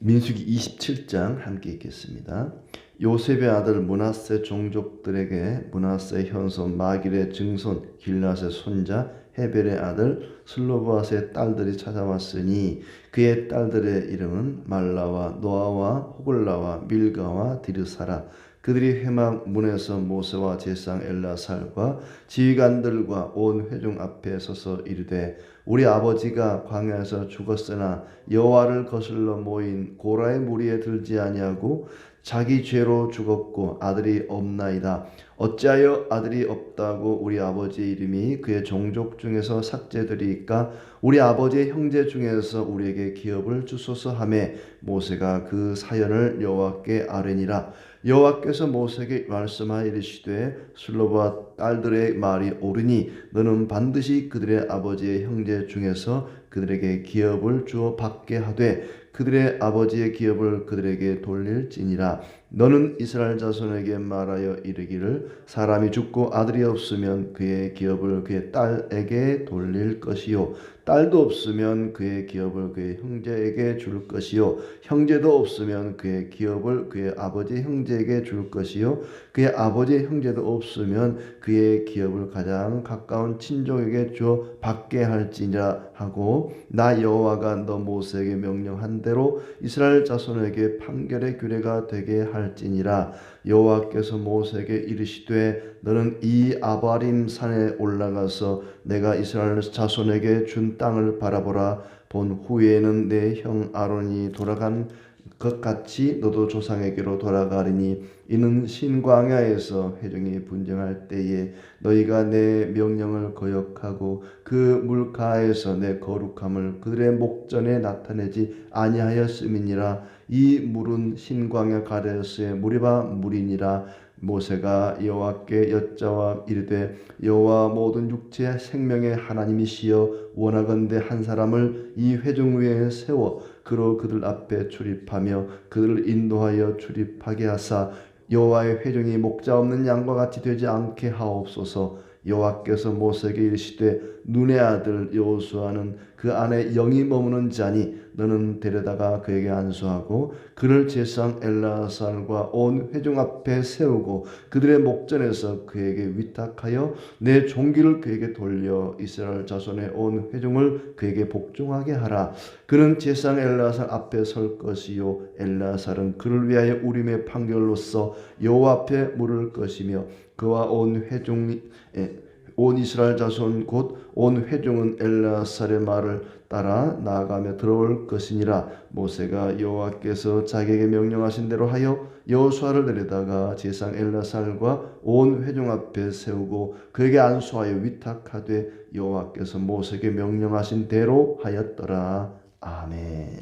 민수기 27장 함께 읽겠습니다. 요셉의 아들 므낫세 종족들에게 므낫세 현손 마길의 증손 길앗의 손자 헤벨의 아들 슬로브앗의 딸들이 찾아왔으니 그의 딸들의 이름은 말라와 노아와 호글라와 밀가와 디르사라. 그들이 회막 문에서 모세와 제사장 엘라살과 지휘관들과 온 회중 앞에 서서 이르되 우리 아버지가 광야에서 죽었으나 여호와를 거슬러 모인 고라의 무리에 들지 아니하고 자기 죄로 죽었고 아들이 없나이다. 어찌하여 아들이 없다고 우리 아버지의 이름이 그의 종족 중에서 삭제되리이까? 우리 아버지의 형제 중에서 우리에게 기업을 주소서 하며 모세가 그 사연을 여호와께 아뢰니라. 여호와께서 모세에게 말씀하여 이르시되 슬로바 딸들의 말이 옳으니 너는 반드시 그들의 아버지의 형제 중에서 그들에게 기업을 주어 받게 하되 그들의 아버지의 기업을 그들에게 돌릴지니라. 너는 이스라엘 자손에게 말하여 이르기를 사람이 죽고 아들이 없으면 그의 기업을 그의 딸에게 돌릴 것이요 딸도 없으면 그의 기업을 그의 형제에게 줄 것이요 형제도 없으면 그의 기업을 그의 아버지 형제에게 줄 것이요 그의 아버지 형제도 없으면 그의 기업을 가장 가까운 친족에게 주어 받게 할지니라 하고 나 여호와가 너 모세에게 명령한 대로 이스라엘 자손에게 판결의 규례가 되게 할지니라. 여호와께서 모세에게 이르시되 너는 이 아바림 산에 올라가서 내가 이스라엘 자손에게 준 땅을 바라보라. 본 후에는 내 형 아론이 돌아간 것 같이 너도 조상에게로 돌아가리니 이는 신광야에서 회중이 분쟁할 때에 너희가 내 명령을 거역하고 그 물가에서 내 거룩함을 그들의 목전에 나타내지 아니하였음이니라. 이 물은 신광야 가데스의 무리바 물이니라. 모세가 여호와께 여짜와 이르되 여호와 모든 육체의 생명의 하나님이시여 원하건대 한 사람을 이 회중 위에 세워 그로 그들 앞에 출입하며 그들을 인도하여 출입하게 하사 여호와의 회중이 목자 없는 양과 같이 되지 않게 하옵소서. 여호와께서 모세에게 이르시되 눈의 아들 여호수아는 그 안에 영이 머무는 자니 너는 데려다가 그에게 안수하고 그를 제사장 엘라살과 온 회중 앞에 세우고 그들의 목전에서 그에게 위탁하여 내 종기를 그에게 돌려 이스라엘 자손의 온 회중을 그에게 복종하게 하라. 그는 제사장 엘라살 앞에 설 것이요 엘라살은 그를 위하여 우림의 판결로서 여호와 앞에 물을 것이며 그와 온 이스라엘 자손 곧 온 회중은 엘라살의 말을 따라 나아가며 들어올 것이니라. 모세가 여호와께서 자기에게 명령하신 대로 하여 여호수아를 내려다가 제사장 엘라살과 온 회중 앞에 세우고 그에게 안수하여 위탁하되 여호와께서 모세에게 명령하신 대로 하였더라. 아멘.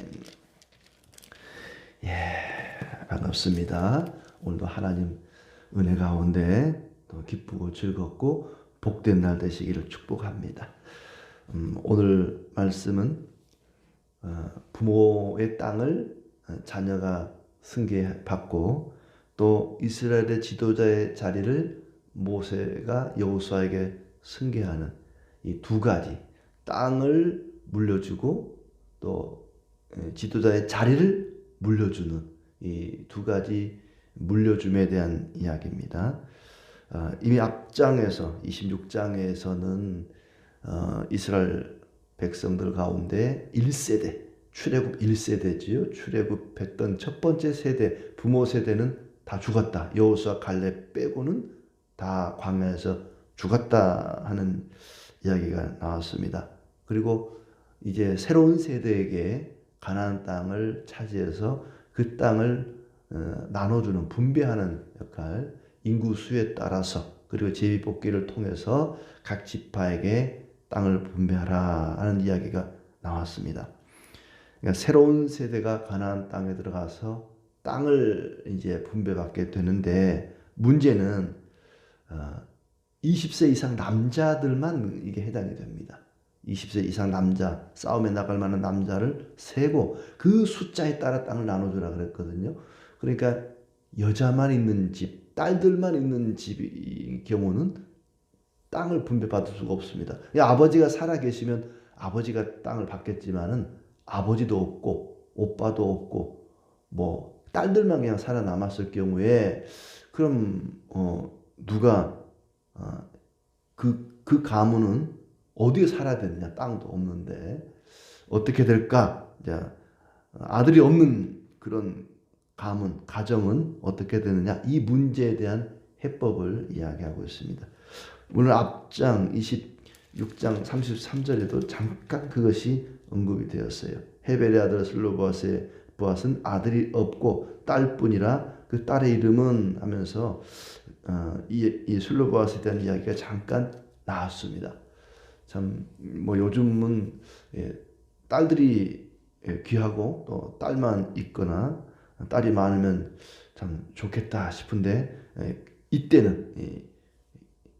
반갑습니다. 오늘도 하나님 은혜 가운데 또 기쁘고 즐겁고 복된 날 되시기를 축복합니다. 오늘 말씀은 부모의 땅을 자녀가 승계받고 또 이스라엘의 지도자의 자리를 모세가 여호수아에게 승계하는 이 두 가지, 땅을 물려주고 또 지도자의 자리를 물려주는 이 두 가지 물려줌에 대한 이야기입니다. 이미 앞장에서 26장에서는 이스라엘 백성들 가운데 1세대 출애굽 1세대지요. 출애굽했던 첫 번째 세대 부모 세대는 다 죽었다. 여호수아 갈렙 빼고는 다 광야에서 죽었다 하는 이야기가 나왔습니다. 그리고 이제 새로운 세대에게 가나안 땅을 차지해서 그 땅을 나눠주는 분배하는 역할, 인구수에 따라서 그리고 제비뽑기를 통해서 각 지파에게 땅을 분배하라 하는 이야기가 나왔습니다. 그러니까 새로운 세대가 가나안 땅에 들어가서 땅을 이제 분배받게 되는데 문제는 20세 이상 남자들만 이게 해당이 됩니다. 20세 이상 남자, 싸움에 나갈 만한 남자를 세고 그 숫자에 따라 땅을 나눠주라 그랬거든요. 그러니까 여자만 있는 집, 딸들만 있는 집의 경우는 땅을 분배받을 수가 없습니다. 아버지가 살아계시면 아버지가 땅을 받겠지만은 아버지도 없고 오빠도 없고 뭐 딸들만 그냥 살아남았을 경우에 그럼 누가 그 가문은 어디에 살아야 되느냐? 땅도 없는데 어떻게 될까? 자, 아들이 없는 그런 가정은 어떻게 되느냐? 이 문제에 대한 해법을 이야기하고 있습니다. 오늘 앞장 26장 33절에도 잠깐 그것이 언급이 되었어요. 헤벨의 아들 슬로보앗은 아들이 없고 딸뿐이라 그 딸의 이름은 하면서 이 슬로보앗에 대한 이야기가 잠깐 나왔습니다. 참 뭐 요즘은 딸들이 귀하고 또 딸만 있거나 딸이 많으면 참 좋겠다 싶은데 이때는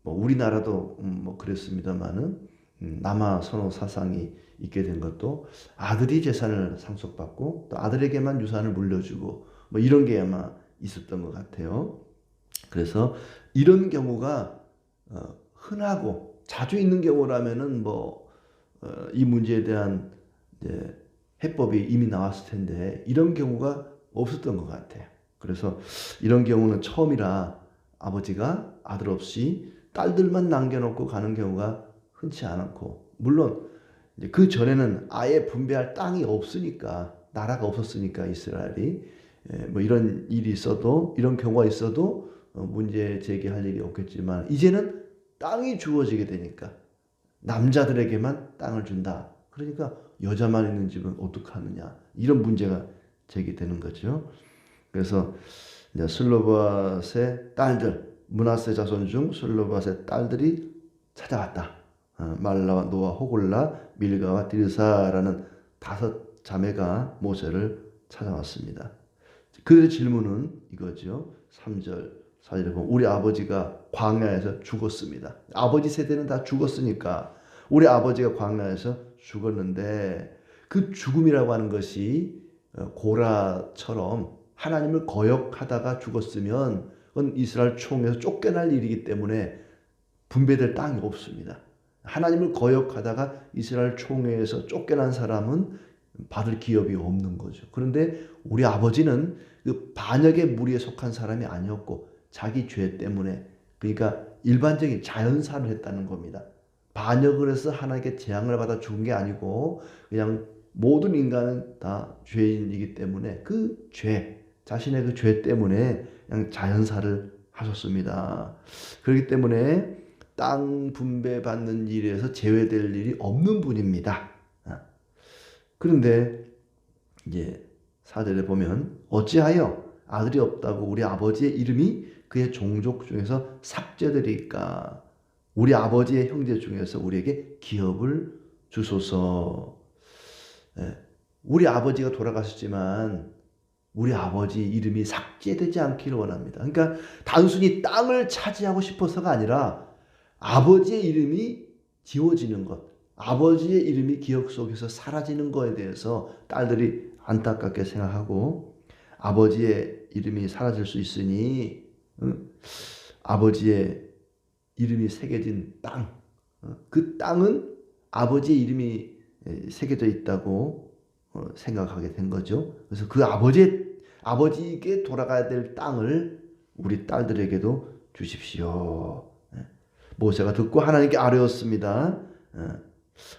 뭐 우리나라도 뭐 그랬습니다만은 남아 선호 사상이 있게 된 것도 아들이 재산을 상속받고 또 아들에게만 유산을 물려주고 뭐 이런 게 아마 있었던 것 같아요. 그래서 이런 경우가 흔하고 자주 있는 경우라면은 뭐 이 문제에 대한 이제 해법이 이미 나왔을 텐데 이런 경우가 없었던 것 같아요. 그래서 이런 경우는 처음이라 아버지가 아들 없이 딸들만 남겨놓고 가는 경우가 흔치 않았고, 물론 이제 그 전에는 아예 분배할 땅이 없으니까, 나라가 없었으니까 이스라엘이 뭐 이런 일이 있어도, 이런 경우가 있어도 문제 제기할 일이 없겠지만 이제는 땅이 주어지게 되니까 남자들에게만 땅을 준다. 그러니까 여자만 있는 집은 어떡하느냐, 이런 문제가 제기되는 거죠. 그래서 이제 슬로보앗의 딸들, 므낫세 자손 중 슬로보앗의 딸들이 찾아왔다. 말라와 노아, 호글라, 밀가와 디르사라는 5 자매가 모세를 찾아왔습니다. 그들의 질문은 이거죠. 3절, 4절에 보면 우리 아버지가 광야에서 죽었습니다. 아버지 세대는 다 죽었으니까 우리 아버지가 광야에서 죽었는데 그 죽음이라고 하는 것이 고라처럼 하나님을 거역하다가 죽었으면 그건 이스라엘 총에서 쫓겨날 일이기 때문에 분배될 땅이 없습니다. 하나님을 거역하다가 이스라엘 총회에서 쫓겨난 사람은 받을 기업이 없는 거죠. 그런데 우리 아버지는 그 반역의 무리에 속한 사람이 아니었고 자기 죄 때문에, 그러니까 일반적인 자연사를 했다는 겁니다. 반역을 해서 하나님께 재앙을 받아 죽은 게 아니고 그냥 모든 인간은 다 죄인이기 때문에 그 죄, 자신의 그 죄 때문에 그냥 자연사를 하셨습니다. 그렇기 때문에 땅 분배받는 일에서 제외될 일이 없는 분입니다. 그런데 이제 4절에 보면 어찌하여 아들이 없다고 우리 아버지의 이름이 그의 종족 중에서 삭제되리까? 우리 아버지의 형제 중에서 우리에게 기업을 주소서. 우리 아버지가 돌아가셨지만 우리 아버지 이름이 삭제되지 않기를 원합니다. 그러니까 단순히 땅을 차지하고 싶어서가 아니라 아버지의 이름이 지워지는 것, 아버지의 이름이 기억 속에서 사라지는 것에 대해서 딸들이 안타깝게 생각하고, 아버지의 이름이 사라질 수 있으니 아버지의 이름이 새겨진 땅, 그 땅은 아버지의 이름이 새겨져 있다고 생각하게 된 거죠. 그래서 그 아버지에게 돌아가야 될 땅을 우리 딸들에게도 주십시오. 모세가 듣고 하나님께 아뢰었습니다.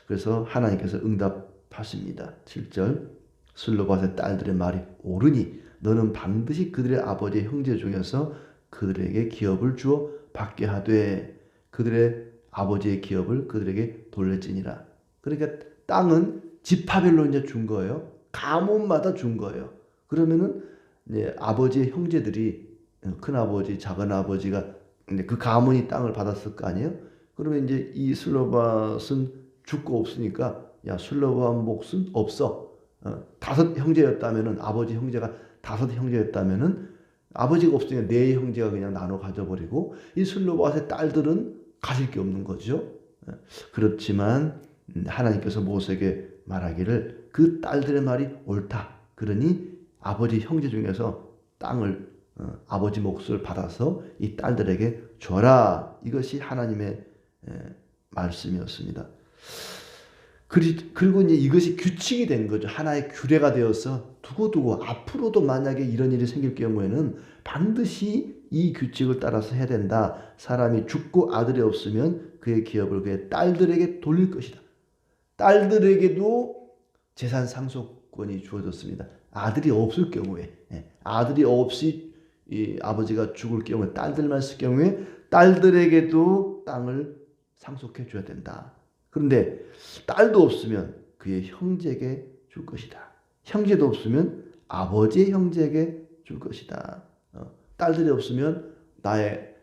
그래서 하나님께서 응답하십니다. 7절, 슬로바의 딸들의 말이 옳으니 너는 반드시 그들의 아버지의 형제 중에서 그들에게 기업을 주어 받게 하되 그들의 아버지의 기업을 그들에게 돌릴지니라. 그러니까 땅은 지파별로 이제 준 거예요. 가문마다 준 거예요. 그러면은 이제 아버지의 형제들이, 큰 아버지, 작은 아버지가 이제 그 가문이 땅을 받았을 거 아니에요. 그러면 이제 이 슬로밧은 죽고 없으니까 야, 슬로밧 몫은 없어. 5 형제였다면은, 아버지 형제가 5 형제였다면은 아버지가 없으니까 4 형제가 그냥 나눠 가져버리고 이 슬로밧의 딸들은 가질 게 없는 거죠. 그렇지만 하나님께서 모세에게 말하기를 그 딸들의 말이 옳다. 그러니 아버지 형제 중에서 땅을, 아버지 몫을 받아서 이 딸들에게 줘라. 이것이 하나님의 말씀이었습니다. 그리고 이제 이것이 규칙이 된 거죠. 하나의 규례가 되어서 두고두고 앞으로도 만약에 이런 일이 생길 경우에는 반드시 이 규칙을 따라서 해야 된다. 사람이 죽고 아들이 없으면 그의 기업을 그의 딸들에게 돌릴 것이다. 딸들에게도 재산 상속권이 주어졌습니다. 아들이 없을 경우에, 아들이 없이 이 아버지가 죽을 경우에 딸들만 있을 경우에 딸들에게도 땅을 상속해 줘야 된다. 그런데 딸도 없으면 그의 형제에게 줄 것이다. 형제도 없으면 아버지의 형제에게 줄 것이다. 딸들이 없으면 나의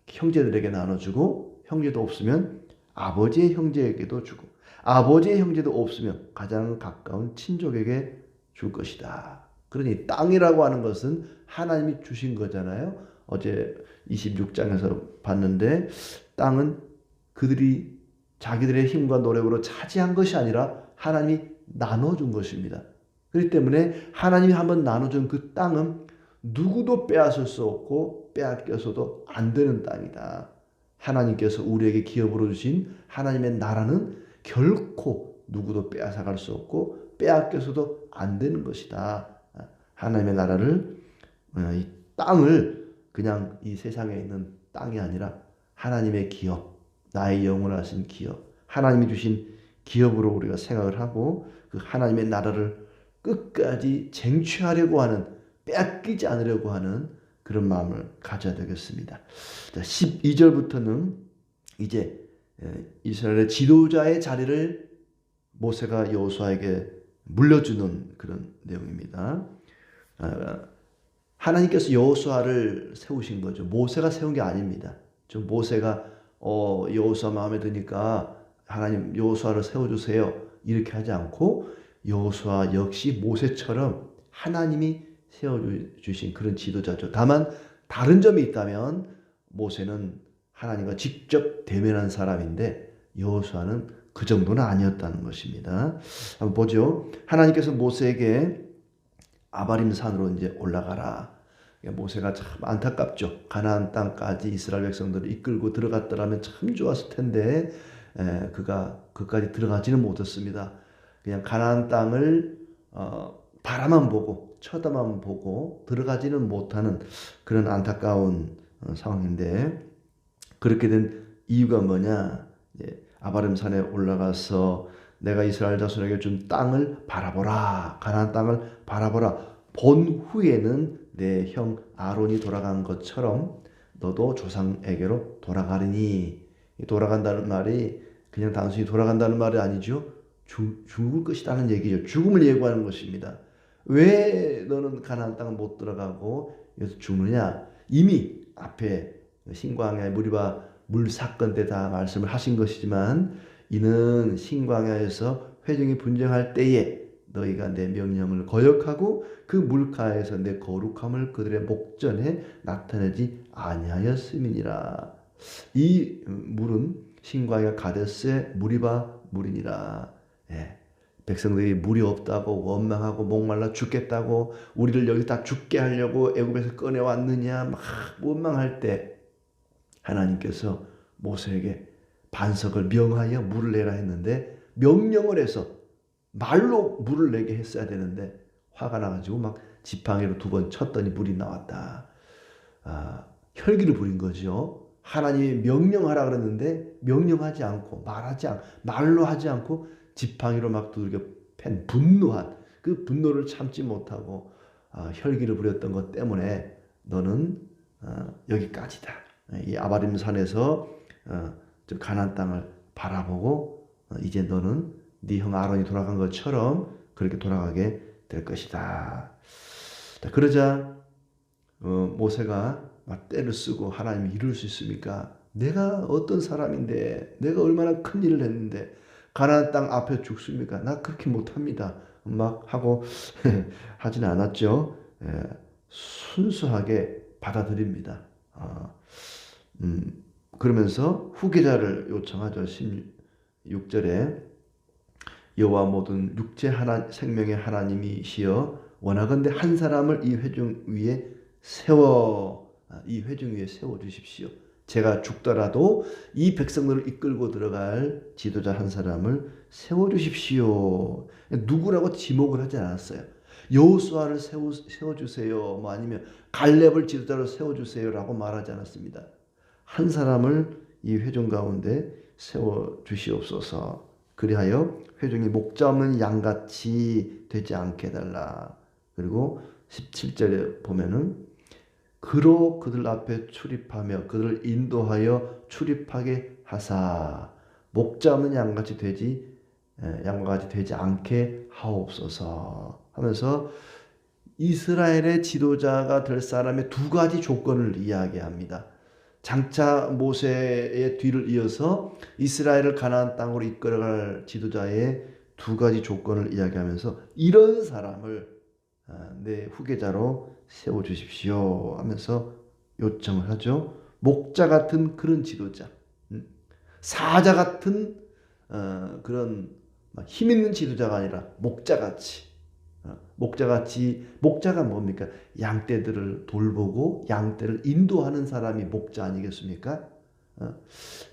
형제들에게 나눠주고, 형제도 없으면 아버지의 형제에게도 주고, 아버지의 형제도 없으면 가장 가까운 친족에게 줄 것이다. 그러니 땅이라고 하는 것은 하나님이 주신 거잖아요. 어제 26장에서 봤는데 땅은 그들이 자기들의 힘과 노력으로 차지한 것이 아니라 하나님이 나눠준 것입니다. 그렇기 때문에 하나님이 한번 나눠준 그 땅은 누구도 빼앗을 수 없고 빼앗겨서도 안 되는 땅이다. 하나님께서 우리에게 기업으로 주신 하나님의 나라는 결코 누구도 빼앗아갈 수 없고 빼앗겨서도 안 되는 것이다. 하나님의 나라를, 이 땅을 그냥 이 세상에 있는 땅이 아니라 하나님의 기업, 나의 영원하신 기업, 하나님이 주신 기업으로 우리가 생각을 하고 그 하나님의 나라를 끝까지 쟁취하려고 하는, 빼앗기지 않으려고 하는 그런 마음을 가져야 되겠습니다. 12절부터는 이제 이스라엘의 지도자의 자리를 모세가 여호수아에게 물려주는 그런 내용입니다. 하나님께서 여호수아를 세우신 거죠. 모세가 세운 게 아닙니다. 좀 모세가 여호수아 마음에 드니까 하나님 여호수아를 세워주세요 이렇게 하지 않고 여호수아 역시 모세처럼 하나님이 세워주신 그런 지도자죠. 다만 다른 점이 있다면 모세는 하나님과 직접 대면한 사람인데 여호수아는 그 정도는 아니었다는 것입니다. 한번 보죠. 하나님께서 모세에게 아바림 산으로 이제 올라가라. 모세가 참 안타깝죠. 가나안 땅까지 이스라엘 백성들을 이끌고 들어갔더라면 참 좋았을 텐데 그가 그까지 들어가지는 못했습니다. 그냥 가나안 땅을 바라만 보고 쳐다만 보고 들어가지는 못하는 그런 안타까운 상황인데, 그렇게 된 이유가 뭐냐? 아바림 산에 올라가서 내가 이스라엘 자손에게 준 땅을 바라보라. 가나안 땅을 바라보라. 본 후에는 내 형 아론이 돌아간 것처럼 너도 조상에게로 돌아가리니. 돌아간다는 말이 그냥 단순히 돌아간다는 말이 아니죠. 죽을 것이라는 얘기죠. 죽음을 예고하는 것입니다. 왜 너는 가나안 땅을 못 들어가고 여기서 죽느냐? 이미 앞에 신광야의 무리바 물 사건 때 다 말씀을 하신 것이지만, 이는 신광야에서 회중이 분쟁할 때에 너희가 내 명령을 거역하고 그 물가에서 내 거룩함을 그들의 목전에 나타내지 아니하였음이니라. 이 물은 신광야 가데스의 무리바 물이니라. 백성들이 물이 없다고 원망하고 목말라 죽겠다고, 우리를 여기 다 죽게 하려고 애굽에서 꺼내왔느냐 막 원망할 때 하나님께서 모세에게 반석을 명하여 물을 내라 했는데, 명령을 해서 말로 물을 내게 했어야 되는데 화가 나가지고 막 지팡이로 2번 쳤더니 물이 나왔다. 혈기를 부린 거죠. 하나님이 명령하라 그랬는데 명령하지 않고 말로 하지 않고 지팡이로 막 두들겨 팬 분노한 그 분노를 참지 못하고 혈기를 부렸던 것 때문에 너는 여기까지다. 이 아바림 산에서 가나안 땅을 바라보고 이제 너는 네 형 아론이 돌아간 것처럼 그렇게 돌아가게 될 것이다. 그러자 모세가 막 떼를 쓰고 하나님이 이룰 수 있습니까? 내가 어떤 사람인데, 내가 얼마나 큰 일을 했는데 가나안 땅 앞에 죽습니까? 나 그렇게 못합니다. 막 하고 하지는 않았죠. 순수하게 받아들입니다. 그러면서 후계자를 요청하죠. 16절에 여호와 모든 육체 생명의 하나님이시여 원하건대 한 사람을 이 회중 위에 세워 주십시오. 제가 죽더라도 이 백성들을 이끌고 들어갈 지도자 한 사람을 세워 주십시오. 누구라고 지목을 하지 않았어요. 여호수아를 세워주세요, 뭐 아니면 갈렙을 지도자로 세워주세요라고 말하지 않았습니다. 한 사람을 이 회중 가운데 세워주시옵소서. 그리하여 회중이 목자 없는 양같이 되지 않게 해달라. 그리고 17절에 보면은 그로 그들 앞에 출입하며 그들을 인도하여 출입하게 하사 목자 없는 양과 같이 되지 않게 하옵소서 하면서 이스라엘의 지도자가 될 사람의 두 가지 조건을 이야기합니다. 장차 모세의 뒤를 이어서 이스라엘을 가나안 땅으로 이끌어갈 지도자의 두 가지 조건을 이야기하면서 이런 사람을 내 후계자로 세워주십시오 하면서 요청을 하죠. 목자 같은 그런 지도자, 사자 같은 그런 힘 있는 지도자가 아니라 목자같이, 목자가 뭡니까? 양떼들을 돌보고 양떼를 인도하는 사람이 목자 아니겠습니까?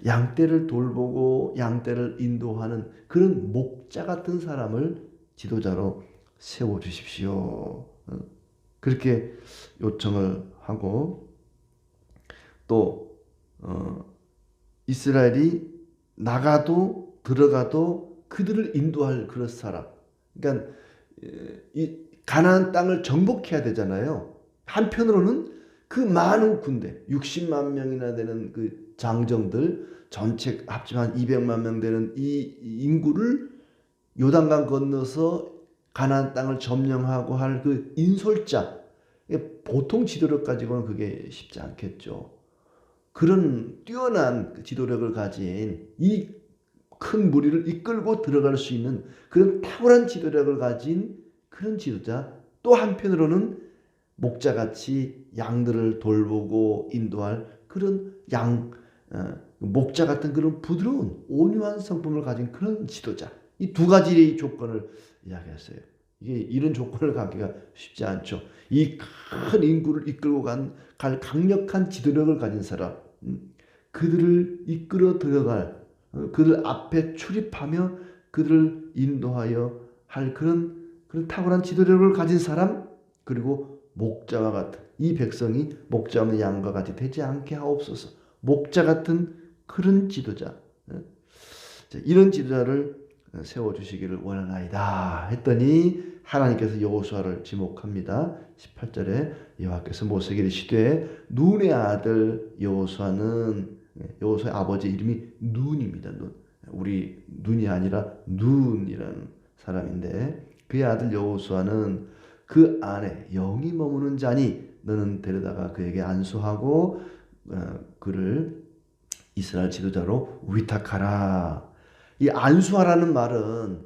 양떼를 돌보고 양떼를 인도하는 그런 목자 같은 사람을 지도자로 세워주십시오. 그렇게 요청을 하고 또 이스라엘이 나가도 들어가도 그들을 인도할 그런 사람. 그러니까 이 가나안 땅을 정복해야 되잖아요. 한편으로는 그 많은 군대 60만 명이나 되는 그 장정들 전체 합치면 200만 명 되는 이 인구를 요단강 건너서 가나안 땅을 점령하고 할 그 인솔자, 보통 지도력 가지고는 그게 쉽지 않겠죠. 그런 뛰어난 지도력을 가진 이 큰 무리를 이끌고 들어갈 수 있는 그런 탁월한 지도력을 가진 그런 지도자, 또 한편으로는 목자같이 양들을 돌보고 인도할 그런 목자 같은 그런 부드러운 온유한 성품을 가진 그런 지도자, 이 두 가지의 조건을 이야기했어요. 이게 이런 조건을 갖기가 쉽지 않죠. 이 큰 인구를 이끌고 갈 강력한 지도력을 가진 사람, 그들을 이끌어 들어갈, 그들 앞에 출입하며 그들을 인도하여 할 그런 탁월한 지도력을 가진 사람, 그리고 목자와 같은 이 백성이 목자 없는 양과 같이 되지 않게 하옵소서. 목자 같은 그런 지도자, 이런 지도자를 세워주시기를 원하나이다 했더니 하나님께서 여호수아를 지목합니다. 18절에 여호와께서 모세에게 이르시되 눈의 아들 여호수아는, 여호수아의 아버지 이름이 눈입니다. 눈. 우리 눈이 아니라 눈이라는 사람인데 그의 아들 여호수아는 그 안에 영이 머무는 자니 너는 데려다가 그에게 안수하고 그를 이스라엘 지도자로 위탁하라. 이 안수하라는 말은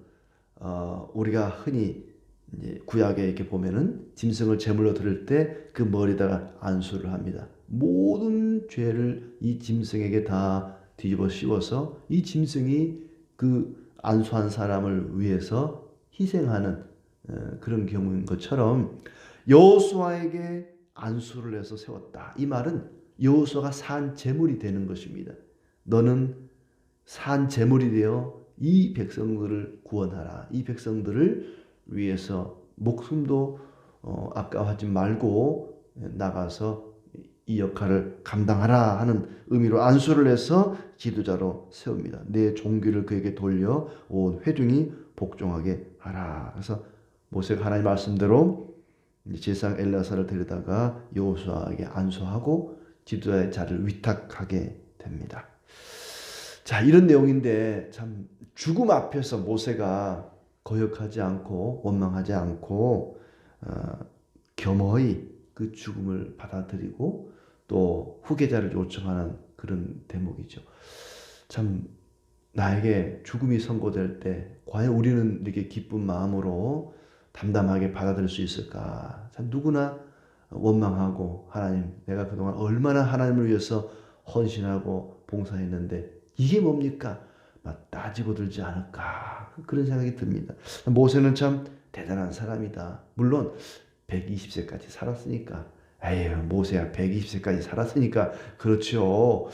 우리가 흔히 이제 구약에 이렇게 보면은 짐승을 제물로 드릴 때 그 머리에다가 안수를 합니다. 모든 죄를 이 짐승에게 다 뒤집어 씌워서 이 짐승이 그 안수한 사람을 위해서 희생하는 그런 경우인 것처럼 여호수아에게 안수를 해서 세웠다. 이 말은 여호수아가 산 제물이 되는 것입니다. 너는 산 제물이 되어 이 백성들을 구원하라. 이 백성들을 위해서 목숨도 아까워하지 말고 나가서 이 역할을 감당하라 하는 의미로 안수를 해서 지도자로 세웁니다. 내 종기를 그에게 돌려 온 회중이 복종하게 하라. 그래서 모세가 하나님 말씀대로 제사장 엘리야사를 데려다가 여호수아에게 안수하고 지도자의 자리를 위탁하게 됩니다. 자, 이런 내용인데 참 죽음 앞에서 모세가 거역하지 않고 원망하지 않고 겸허히 그 죽음을 받아들이고 또 후계자를 요청하는 그런 대목이죠. 참 나에게 죽음이 선고될 때 과연 우리는 이렇게 기쁜 마음으로 담담하게 받아들일 수 있을까? 참 누구나 원망하고 하나님, 내가 그동안 얼마나 하나님을 위해서 헌신하고 봉사했는데 이게 뭡니까? 막 따지고 들지 않을까? 그런 생각이 듭니다. 모세는 참 대단한 사람이다. 물론 120세까지 살았으니까, 에휴 모세야 120세까지 살았으니까 그렇죠.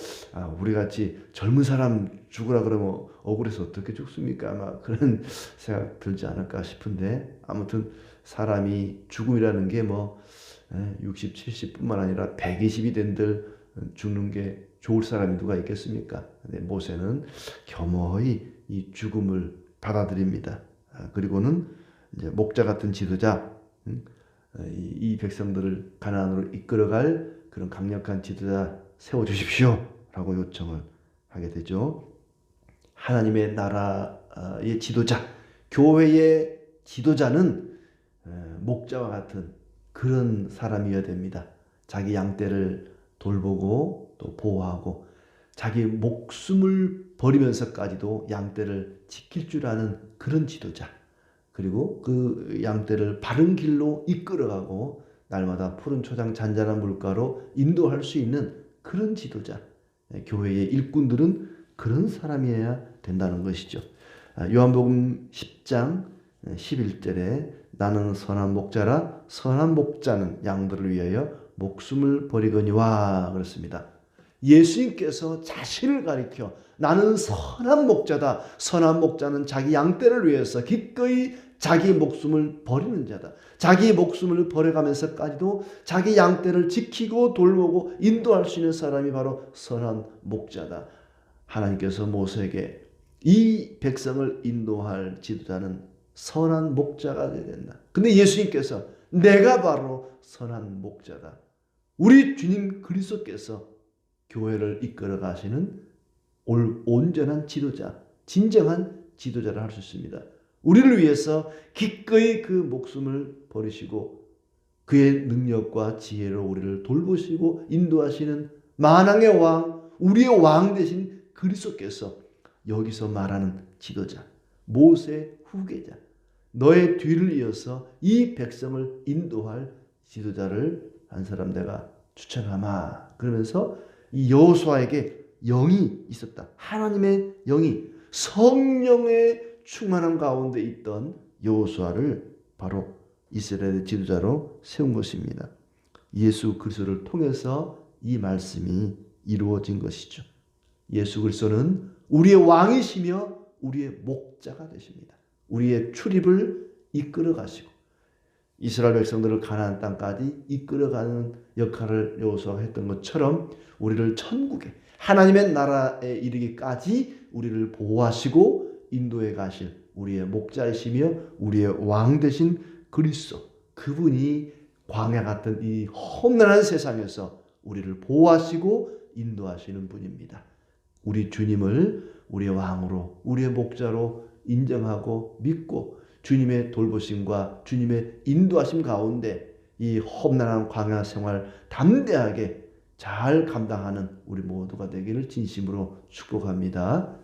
우리같이 젊은 사람 죽으라 그러면 억울해서 어떻게 죽습니까? 막 그런 생각 들지 않을까 싶은데 아무튼 사람이 죽음이라는 게 60, 70뿐만 아니라 120이 된들 죽는 게 좋을 사람이 누가 있겠습니까? 근데 모세는 겸허히 이 죽음을 받아들입니다. 그리고는 이제 목자 같은 지도자, 이 백성들을 가나안으로 이끌어갈 그런 강력한 지도자 세워주십시오라고 요청을 하게 되죠. 하나님의 나라의 지도자, 교회의 지도자는 목자와 같은 그런 사람이어야 됩니다. 자기 양떼를 돌보고 또 보호하고 자기 목숨을 버리면서까지도 양떼를 지킬 줄 아는 그런 지도자, 그리고 그 양떼를 바른 길로 이끌어가고 날마다 푸른 초장 잔잔한 물가로 인도할 수 있는 그런 지도자, 교회의 일꾼들은 그런 사람이어야 된다는 것이죠. 요한복음 10장 11절에 나는 선한 목자라 선한 목자는 양들을 위하여 목숨을 버리거니와 그렇습니다. 예수님께서 자신을 가리켜 나는 선한 목자다. 선한 목자는 자기 양떼를 위해서 기꺼이 자기 목숨을 버리는 자다. 자기 목숨을 버려가면서까지도 자기 양떼를 지키고 돌보고 인도할 수 있는 사람이 바로 선한 목자다. 하나님께서 모세에게 이 백성을 인도할 지도자는 선한 목자가 되어야 된다. 근데 예수님께서 내가 바로 선한 목자다. 우리 주님 그리스도께서 교회를 이끌어 가시는 온전한 지도자, 진정한 지도자를 할 수 있습니다. 우리를 위해서 기꺼이 그 목숨을 버리시고 그의 능력과 지혜로 우리를 돌보시고 인도하시는 만왕의 왕, 우리의 왕 되신 그리스도께서 여기서 말하는 지도자, 모세 후계자, 너의 뒤를 이어서 이 백성을 인도할 지도자를 한 사람 내가 추천하마. 그러면서 이 여호수아에게 영이 있었다. 하나님의 영이 성령의 충만한 가운데 있던 여호수아를 바로 이스라엘의 지도자로 세운 것입니다. 예수 그리스도를 통해서 이 말씀이 이루어진 것이죠. 예수 그리스도는 우리의 왕이시며 우리의 목자가 되십니다. 우리의 출입을 이끌어 가시고 이스라엘 백성들을 가나안 땅까지 이끌어가는 역할을 여호수아가 했던 것처럼 우리를 천국에 하나님의 나라에 이르기까지 우리를 보호하시고 인도해 가실 우리의 목자이시며 우리의 왕 되신 그리스도, 그분이 광야 같은 이 험난한 세상에서 우리를 보호하시고 인도하시는 분입니다. 우리 주님을 우리의 왕으로 우리의 목자로 인정하고 믿고 주님의 돌보심과 주님의 인도하심 가운데 이 험난한 광야 생활 담대하게 잘 감당하는 우리 모두가 되기를 진심으로 축복합니다.